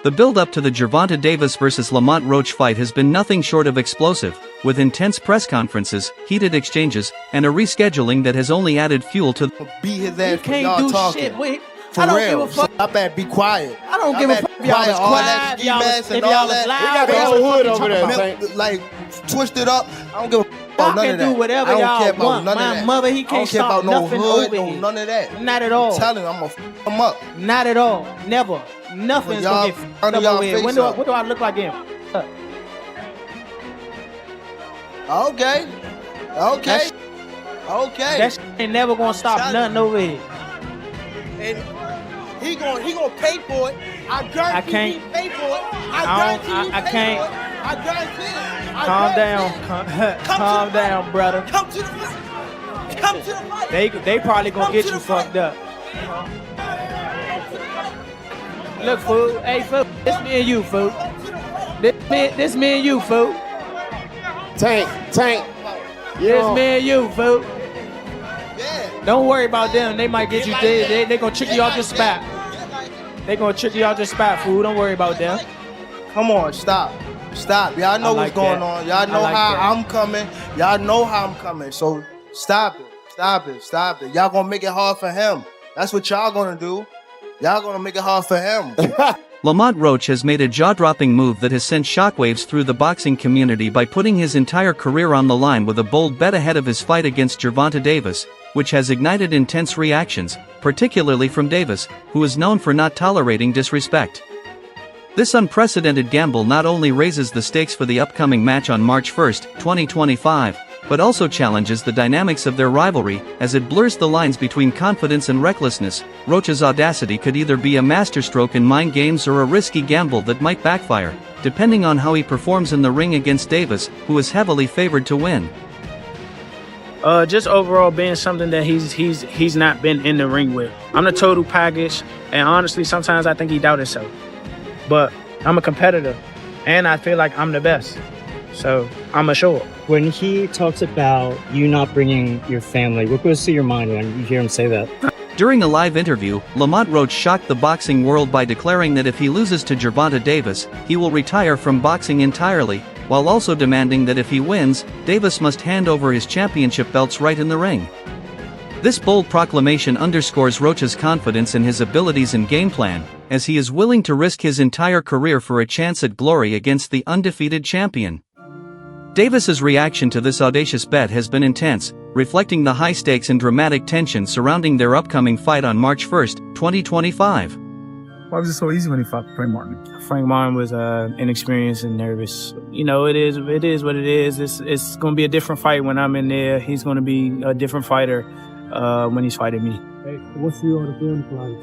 The build-up to the Gervonta Davis vs Lamont Roach fight has been nothing short of explosive, with intense press conferences, heated exchanges, and a rescheduling that has only added fuel to beat his ass. You can't do shit. Wait, For I don't real. give a fuck. I better be quiet. I don't give a fuck if y'all was quiet, y'all was, if y'all was loud. We got the hood over there, like twisted up. I don't give a fuck about none of that. Y'all can do whatever y'all want. My mother, he can't stop nothing over here. None of that. Not at all. I'm telling you, I'm gonna f him up. Not at all. Never. Nothing's gonna get f***ed up over here. What do I look like him? Okay. That shit ain't never gonna stop nothing over here. And he gonna pay for it. I guarantee he pay for it. I can't. I guarantee it. Calm down. Calm down, brother. Come to the fight. Come to the fight. They probably gonna get you fucked up. Look, fool. Hey, fool. This me and you, fool. This me and you, fool. Tank. This me and you, fool. Yeah. Don't worry about them. They might get you. They gonna trick you off the spot. They gonna trick you off the spot, fool. Don't worry about them. Come on, stop. Y'all know what's going on. Y'all know how I'm coming. Y'all know how I'm coming. So stop it. Y'all gonna make it hard for him. That's what y'all gonna do. Y'all gonna make it hard for him. Lamont Roach has made a jaw-dropping move that has sent shockwaves through the boxing community by putting his entire career on the line with a bold bet ahead of his fight against Gervonta Davis, which has ignited intense reactions, particularly from Davis, who is known for not tolerating disrespect. This unprecedented gamble not only raises the stakes for the upcoming match on March 1, 2025, but also challenges the dynamics of their rivalry, as it blurs the lines between confidence and recklessness. Roach's audacity could either be a masterstroke in mind games or a risky gamble that might backfire, depending on how he performs in the ring against Davis, who is heavily favored to win. Just overall being something that he's not been in the ring with. I'm the total package, and honestly, sometimes I think he doubts himself. But I'm a competitor, and I feel like I'm the best. So I'm assured. When he talks about you not bringing your family, what goes through your mind when you hear him say that? During a live interview, Lamont Roach shocked the boxing world by declaring that if he loses to Gervonta Davis, he will retire from boxing entirely, while also demanding that if he wins, Davis must hand over his championship belts right in the ring. This bold proclamation underscores Roach's confidence in his abilities and game plan, as he is willing to risk his entire career for a chance at glory against the undefeated champion. Davis's reaction to this audacious bet has been intense, reflecting the high stakes and dramatic tension surrounding their upcoming fight on March 1, 2025. Why was it so easy when he fought Frank Martin? Frank Martin was inexperienced and nervous. You know, it is what it is. It's going to be a different fight when I'm in there. He's going to be a different fighter when he's fighting me. Hey, what's the order game plan?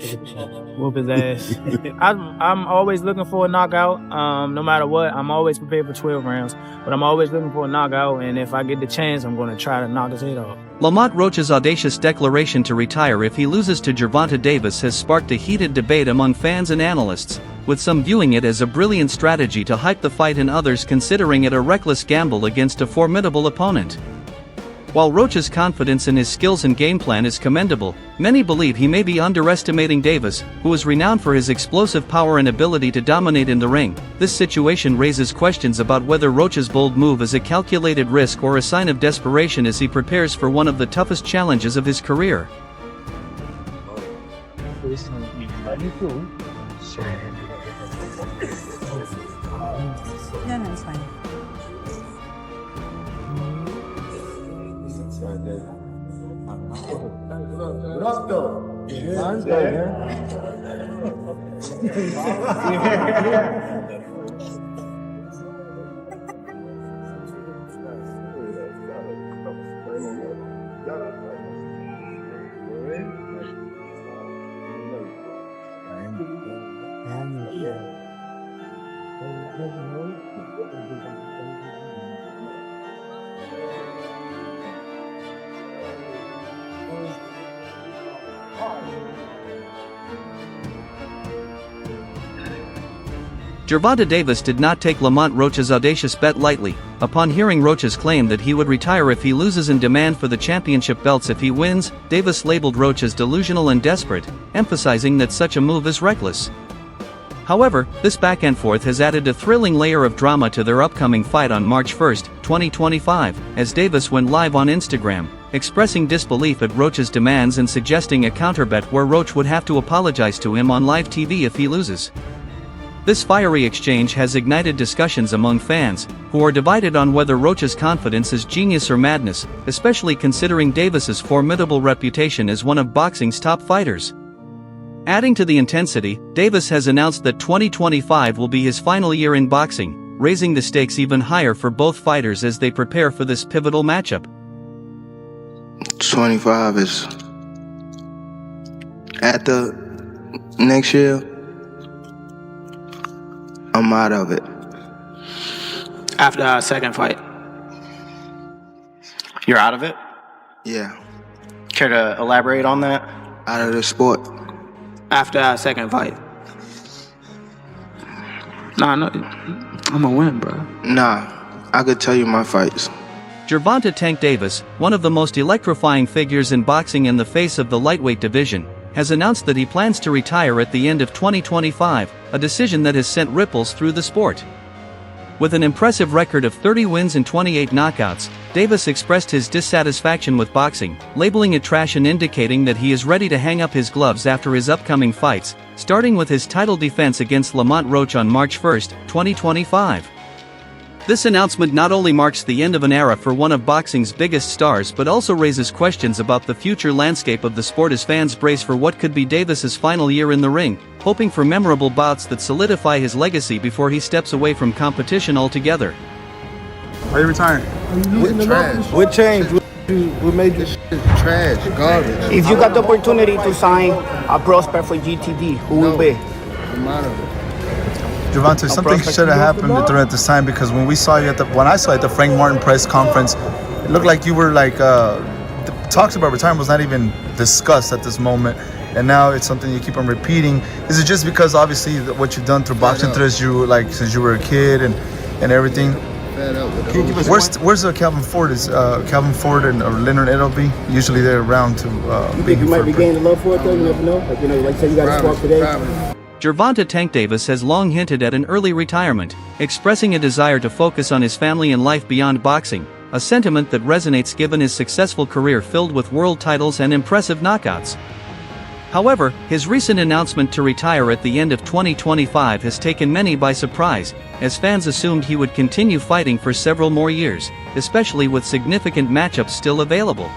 Whoop his ass. I'm always looking for a knockout. No matter what, I'm always prepared for 12 rounds. But I'm always looking for a knockout, and if I get the chance, I'm going to try to knock his head off. Lamont Roach's audacious declaration to retire if he loses to Gervonta Davis has sparked a heated debate among fans and analysts, with some viewing it as a brilliant strategy to hype the fight and others considering it a reckless gamble against a formidable opponent. While Roach's confidence in his skills and game plan is commendable, many believe he may be underestimating Davis, who is renowned for his explosive power and ability to dominate in the ring. This situation raises questions about whether Roach's bold move is a calculated risk or a sign of desperation as he prepares for one of the toughest challenges of his career. No, it's fine. What up, though? Mine's good, Gervonta Davis did not take Lamont Roach's audacious bet lightly. Upon hearing Roach's claim that he would retire if he loses and demand for the championship belts if he wins, Davis labeled Roach as delusional and desperate, emphasizing that such a move is reckless. However, this back and forth has added a thrilling layer of drama to their upcoming fight on March 1, 2025, as Davis went live on Instagram, expressing disbelief at Roach's demands and suggesting a counterbet where Roach would have to apologize to him on live TV if he loses. This fiery exchange has ignited discussions among fans, who are divided on whether Roach's confidence is genius or madness, especially considering Davis's formidable reputation as one of boxing's top fighters. Adding to the intensity, Davis has announced that 2025 will be his final year in boxing, raising the stakes even higher for both fighters as they prepare for this pivotal matchup. 25 is at the next year. I'm out of it. After our second fight. You're out of it? Yeah. Care to elaborate on that? Out of the sport. After our second fight. Nah, no, I'm gonna win, bro. Nah, I could tell you my fights. Gervonta "Tank" Davis, one of the most electrifying figures in boxing and the face of the lightweight division, has announced that he plans to retire at the end of 2025, a decision that has sent ripples through the sport. With an impressive record of 30 wins and 28 knockouts, Davis expressed his dissatisfaction with boxing, labeling it trash and indicating that he is ready to hang up his gloves after his upcoming fights, starting with his title defense against Lamont Roach on March 1, 2025. This announcement not only marks the end of an era for one of boxing's biggest stars but also raises questions about the future landscape of the sport as fans brace for what could be Davis's final year in the ring, hoping for memorable bouts that solidify his legacy before he steps away from competition altogether. Are you retiring? With trash. What changed? What made this shit trash, garbage? If you got the opportunity to sign a prospect for GTD, who will be? I'm out of it. Gervonta, something should have happened during this time, because when I saw you at the Frank Martin press conference, it looked like you were like the talks about retirement was not even discussed at this moment, and now it's something you keep on repeating. Is it just because obviously what you've done through boxing since you were a kid and everything? Where's Calvin Ford? Is Calvin Ford or Leonard Edelby? Usually they're around to. You think you might be gaining love for it though? You never know. Like say you got a spark today. Gervonta "Tank" Davis has long hinted at an early retirement, expressing a desire to focus on his family and life beyond boxing, a sentiment that resonates given his successful career filled with world titles and impressive knockouts. However, his recent announcement to retire at the end of 2025 has taken many by surprise, as fans assumed he would continue fighting for several more years, especially with significant matchups still available.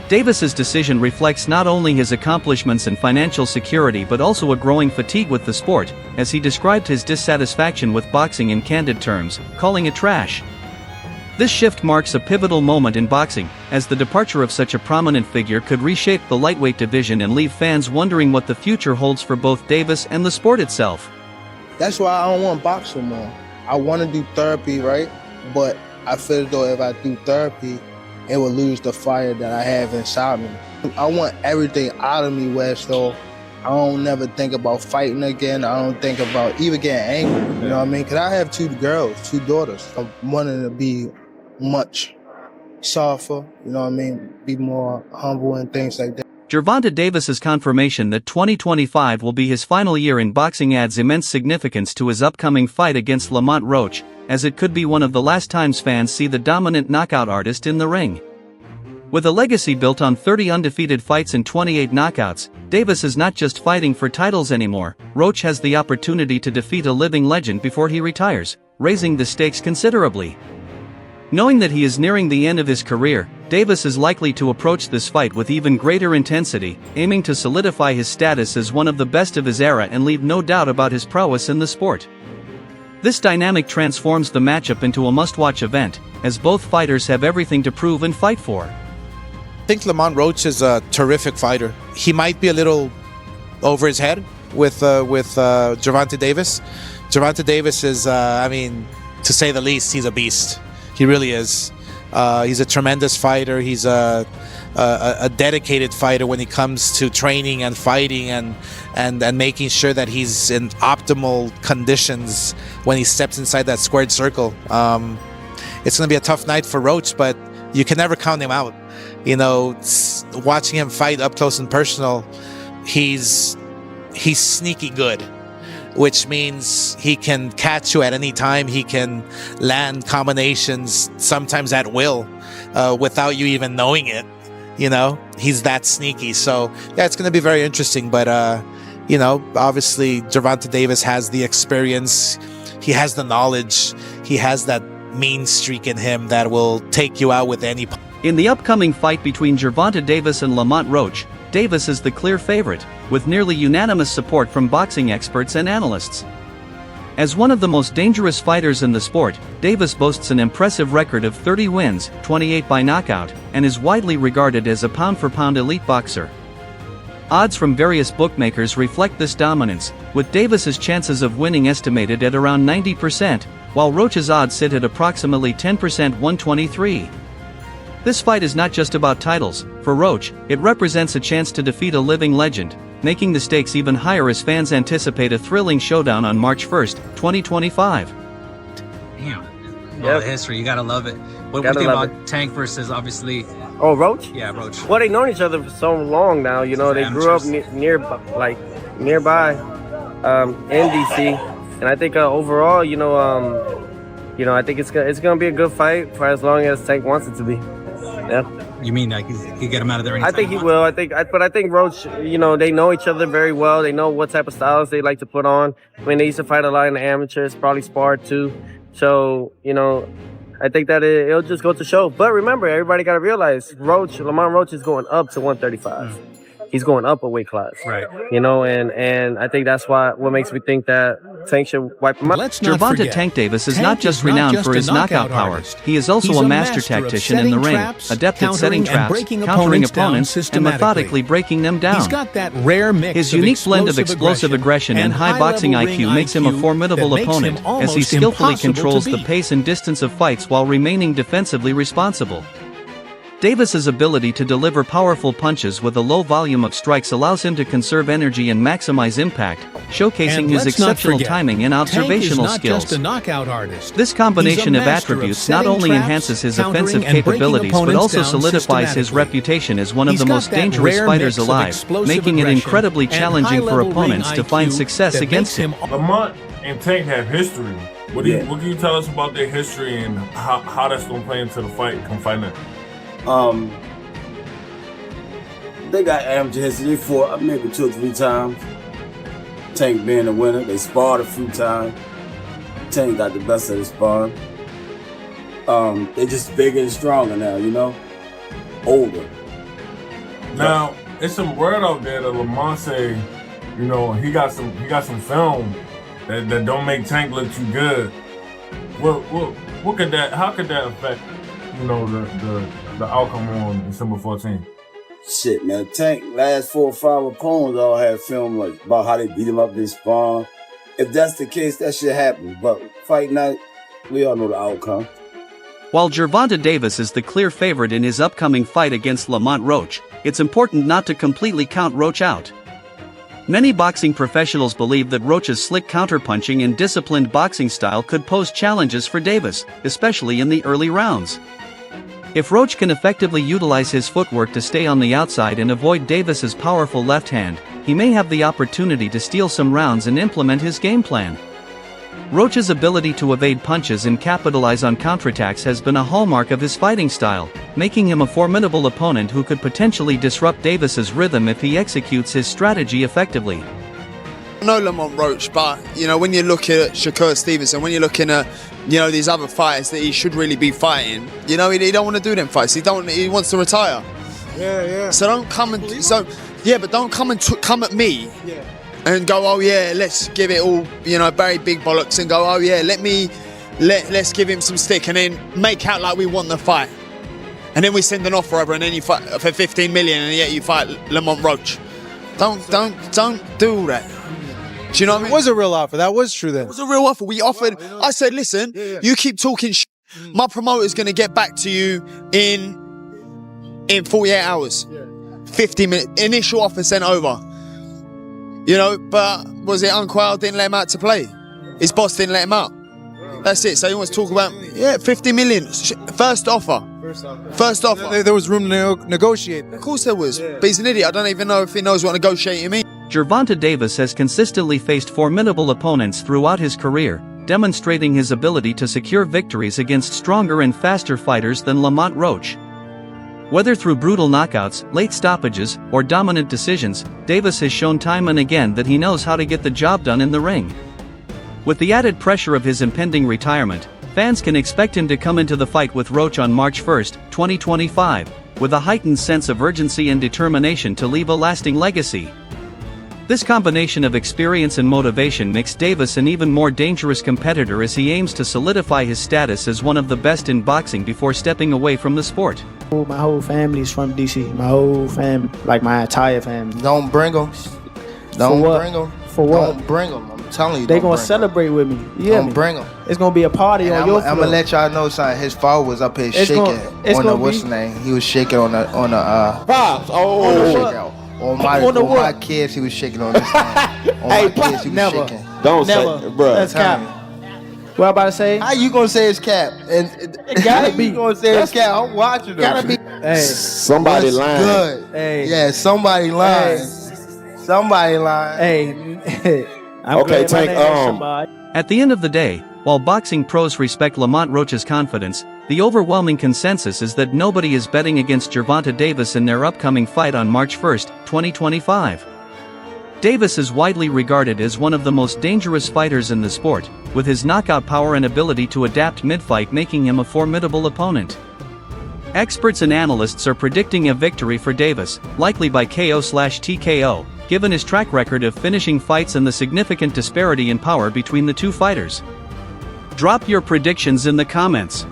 Davis's decision reflects not only his accomplishments and financial security but also a growing fatigue with the sport, as he described his dissatisfaction with boxing in candid terms, calling it trash. This shift marks a pivotal moment in boxing, as the departure of such a prominent figure could reshape the lightweight division and leave fans wondering what the future holds for both Davis and the sport itself. That's why I don't want to box no more. I want to do therapy, right? But I feel as though if I do therapy, it will lose the fire that I have inside me. I want everything out of me, West, though. I don't never think about fighting again. I don't think about even getting angry, you know what I mean? Because I have two daughters. I'm wanting to be much softer, you know what I mean? Be more humble and things like that. Gervonta Davis's confirmation that 2025 will be his final year in boxing adds immense significance to his upcoming fight against Lamont Roach, as it could be one of the last times fans see the dominant knockout artist in the ring. With a legacy built on 30 undefeated fights and 28 knockouts, Davis is not just fighting for titles anymore. Roach has the opportunity to defeat a living legend before he retires, raising the stakes considerably. Knowing that he is nearing the end of his career, Davis is likely to approach this fight with even greater intensity, aiming to solidify his status as one of the best of his era and leave no doubt about his prowess in the sport. This dynamic transforms the matchup into a must-watch event, as both fighters have everything to prove and fight for. I think Lamont Roach is a terrific fighter. He might be a little over his head with Gervonta Davis. Gervonta Davis is, to say the least, he's a beast. He really is. He's a tremendous fighter. He's a dedicated fighter when it comes to training and fighting and making sure that he's in optimal conditions when he steps inside that squared circle. It's going to be a tough night for Roach, but you can never count him out. You know, watching him fight up close and personal, he's sneaky good. which means he can catch you at any time. He can land combinations sometimes at will, without you even knowing it. You know, he's that sneaky. So yeah, it's going to be very interesting. But you know, obviously Gervonta Davis has the experience. He has the knowledge. He has that mean streak in him that will take you out with any. In the upcoming fight between Gervonta Davis and Lamont Roach, Davis is the clear favorite, with nearly unanimous support from boxing experts and analysts. As one of the most dangerous fighters in the sport, Davis boasts an impressive record of 30 wins, 28 by knockout, and is widely regarded as a pound-for-pound elite boxer. Odds from various bookmakers reflect this dominance, with Davis's chances of winning estimated at around 90%, while Roach's odds sit at approximately 10%, 123. This fight is not just about titles. For Roach, it represents a chance to defeat a living legend, making the stakes even higher as fans anticipate a thrilling showdown on March 1st, 2025. Damn. Well, the history, you gotta love it. What do you think about Tank versus, obviously... Oh, Roach? Yeah, Roach. Well, they've known each other for so long now. You know, they grew up nearby in DC. And I think overall, you know, I think it's gonna be a good fight for as long as Tank wants it to be. Yeah. You mean like he get him out of there? I think he will. I think Roach. You know, they know each other very well. They know what type of styles they like to put on. I mean, they used to fight a lot in the amateurs, probably sparred too. So you know, I think that it'll just go to show. But remember, everybody got to realize Lamont Roach is going up to 135. He's going up a weight class. Right. You know, and I think that's what makes me think that Tank should wipe him up. Gervonta Tank Davis is not just renowned for his knockout power. He is also a master tactician in the ring, adept at setting traps, countering opponents, and methodically breaking them down. He's got that rare mix his unique blend of explosive aggression and high boxing IQ makes him a formidable opponent, as he skillfully controls the pace and distance of fights while remaining defensively responsible. Davis's ability to deliver powerful punches with a low volume of strikes allows him to conserve energy and maximize impact, showcasing his exceptional timing and observational skills. This combination of attributes not only enhances his offensive capabilities but also solidifies his reputation as one of the most dangerous fighters alive, making it incredibly challenging for opponents to find success against him. Lamont and Tank have history. What can you tell us about their history and how that's going to play into the fight come fight now? They got amateur history. They fought maybe 2 or 3 times. Tank being the winner. They sparred a few times. Tank got the best of the sparring. They just bigger and stronger now, you know? Older. Now, it's some word out there that Lamont say, you know, he got some film that don't make Tank look too good. What could that? How could that affect, you know, the outcome on December 14th? Shit, man. Tank last 4 or 5 opponents all had film like about how they beat him up, they spawn. If that's the case, that shit happens. But fight night, we all know the outcome. While Gervonta Davis is the clear favorite in his upcoming fight against Lamont Roach, it's important not to completely count Roach out. Many boxing professionals believe that Roach's slick counterpunching and disciplined boxing style could pose challenges for Davis, especially in the early rounds. If Roach can effectively utilize his footwork to stay on the outside and avoid Davis's powerful left hand, he may have the opportunity to steal some rounds and implement his game plan. Roach's ability to evade punches and capitalize on counterattacks has been a hallmark of his fighting style, making him a formidable opponent who could potentially disrupt Davis's rhythm if he executes his strategy effectively. I know Lamont Roach, but you know, when you look at Shakur Stevenson, when you're looking at, you know, these other fighters that he should really be fighting, you know, he don't want to do them fights. He wants to retire. Yeah. So don't come and but don't come and come at me. Yeah. And go, oh yeah, let's give it all, you know, very big bollocks, and go, oh yeah, let's give him some stick, and then make out like we want the fight, and then we send an offer over, and then you fight for 15 million, and yet you fight Lamont Roach. Don't do that. Do you know what I mean? It was a real offer. That was true then. It was a real offer. We offered. I said, listen, you keep talking shit. My promoter's gonna get back to you in 48 hours. 50 minutes. Initial offer sent over. You know, but was it Unquell didn't let him out to play? His boss didn't let him out. That's it. So he wants to talk about 50 million. First offer. First offer. There was room to negotiate. Of course there was. But he's an idiot. I don't even know if he knows what negotiating means. Gervonta Davis has consistently faced formidable opponents throughout his career, demonstrating his ability to secure victories against stronger and faster fighters than Lamont Roach. Whether through brutal knockouts, late stoppages, or dominant decisions, Davis has shown time and again that he knows how to get the job done in the ring. With the added pressure of his impending retirement, fans can expect him to come into the fight with Roach on March 1, 2025, with a heightened sense of urgency and determination to leave a lasting legacy. This combination of experience and motivation makes Davis an even more dangerous competitor as he aims to solidify his status as one of the best in boxing before stepping away from the sport. My whole family's from DC. My whole family, like my entire family. Don't bring them. Don't bring them. For what? Don't bring them. I'm telling you. They gonna celebrate with me. Yeah. Don't bring them. It's gonna be a party on your floor. I'm gonna let y'all know something. His father was up here shaking on the what's the name? He was shaking on the Pops. On my kids, he was shaking on this thing. On my kids, he was shaking. Don't say, bro. That's cap. What I'm about to say? How you gonna say it's cap? And it gotta be. You gonna say it's cap? I'm watching them. Gotta be. Hey, somebody lying. Good. Hey. Yeah, somebody lying. Hey. Somebody lying. Hey. Okay, Tank. At the end of the day, while boxing pros respect Lamont Roach's confidence, the overwhelming consensus is that nobody is betting against Gervonta Davis in their upcoming fight on March 1, 2025. Davis is widely regarded as one of the most dangerous fighters in the sport, with his knockout power and ability to adapt mid-fight making him a formidable opponent. Experts and analysts are predicting a victory for Davis, likely by KO/TKO, given his track record of finishing fights and the significant disparity in power between the two fighters. Drop your predictions in the comments.